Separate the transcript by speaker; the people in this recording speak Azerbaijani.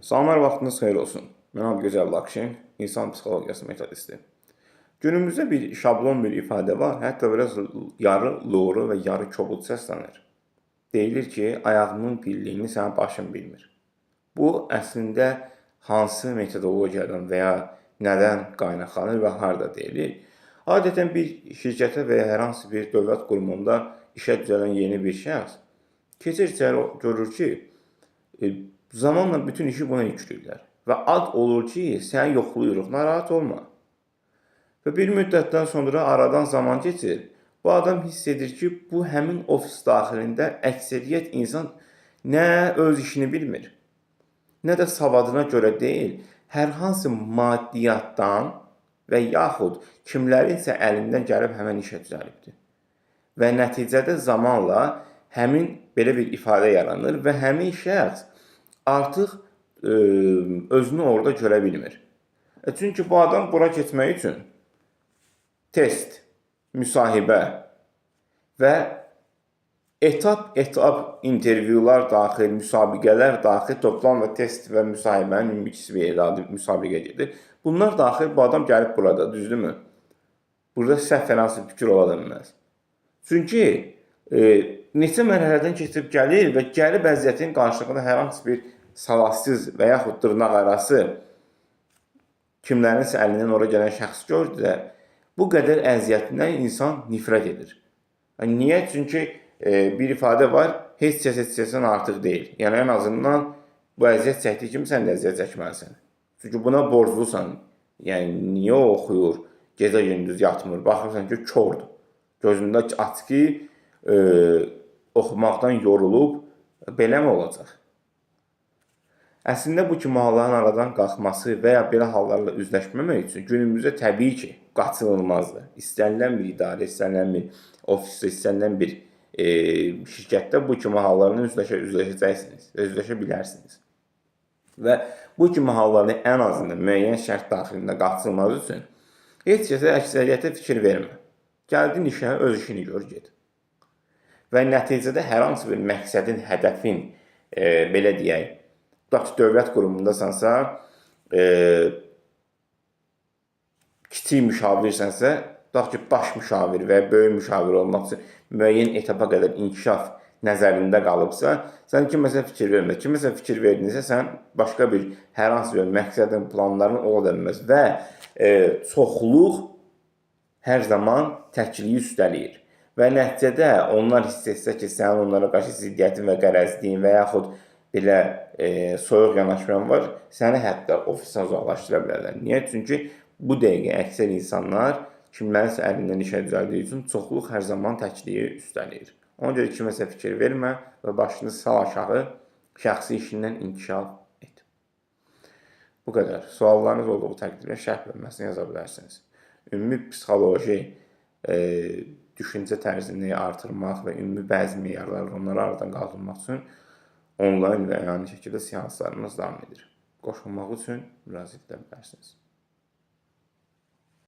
Speaker 1: Salamlar, vaxtınız xeyir olsun. Mən Abgözəl Lakşin, insan psixologiyası metodisti. Günümüzdə bir şablon bir ifadə var, hətta biraz yarı doğru və yarı kobud səslənir. Deyilir ki, ayağının birliyini sənin başın bilmir. Bu, əslində hansı metodologiyadan və ya nədən qaynaqlanır və harada deyilir? Adətən bir şirkətə və ya hər hansı bir dövlət qurumunda işə düzələn yeni bir şəxs keçir görür ki, zamanla bütün işi buna yükləyirlər və ad olur ki, səni yoxlayırıq, narahat olma. Və bir müddətdən sonra aradan zaman keçir, bu adam hiss edir ki, bu həmin ofis daxilində əksəriyyət insan nə öz işini bilmir, nə də savadına görə deyil, hər hansı maddiyyatdan və yaxud kimlərinsə əlindən gəlib həmən işə düzəlibdir. Və nəticədə zamanla həmin belə bir ifadə yaranır və həmin şəxs artıq özünü orada görə bilmir. Çünki bu adam bura keçmək üçün test, müsahibə və etap intervyular daxil, müsabiqələr daxil, toplam və test və müsahibənin ikisi bir müsabiqə gedir. Bunlar daxil bu adam gəlib burada, düzdürmü? Burada səhv hər hansı fikir ola bilməz. Çünki neçə mərhələdən keçib gəlir və gəlib əziyyətin qarşılığında hər hansı bir saladsız və yaxud dırnaq arası kimlərinsə əlindən ora gələn şəxs gördü, bu qədər əziyyətindən insan nifrət edir. Niyə? Çünki bir ifadə var, heç kəsən artıq deyil. Yəni, ən azından bu əziyyət çəkdiyi kimi sən də əziyyət çəkməlisən. Çünki buna borclusan. Yəni, niyə oxuyur, gecə-gündüz yatmır, baxırsan ki, kordur. Gözündə aç ki, oxumaqdan yorulub, belə mi olacaq? Əslində, bu kimi halların aradan qalxması və ya belə hallarla üzləşməmək üçün günümüzdə təbii ki, qaçınılmazdır. İstənilən bir idarə, istənilən bir ofisdə, istənilən bir şirkətdə bu kimi hallarla üzləşəcəksiniz və üzləşə bilərsiniz. Və bu kimi halların ən azından müəyyən şərt daxilində qaçılması üçün heç kəsə əksəriyyətə fikir vermə. Gəldin işə, öz işini gör, get. Və nəticədə hər hansı bir məqsədin, hədəfin, belə deyək, tutaq ki, dövlət qurumundasansa, kiçik müşavirsənsə, tutaq ki, baş müşavir və ya böyük müşavir olmaq üçün müəyyən etapa qədər inkişaf nəzərində qalıbsa, sən kiməsə fikir vermə. Kiməsə fikir verdinsə, sən başqa bir hər hansı bir məqsədin, planların ola bilməz və çoxluq hər zaman təkliyi üstələyir. Və nəticədə onlar hiss etsə ki, sənin onlara qarşı ziddiyyətin və qərəzliyin və yaxud belə soyuq yanaşman var, səni hətta ofisdən uzaqlaşdıra bilərlər. Niyə? Çünki bu dəqiqə əksər insanlar kimlərinsə əlindən işə düzəldiyi üçün çoxluq hər zaman təkliyi üstələyir. Ona görə kiməsə fikir vermə və başını sal aşağı, şəxsi işindən inkişaf et. Bu qədər. Suallarınız olduğu təqdirdə şərh bölməsini yaza bilərsiniz. Ümumi psixoloji düşüncə tərzini artırmaq və ümumi bəzi meyarları onları aradan qaldırmaq üçün onlayn və əyani şəkildə seanslarımız davam edir. Qoşulmaq üçün müraciət edə bilərsiniz.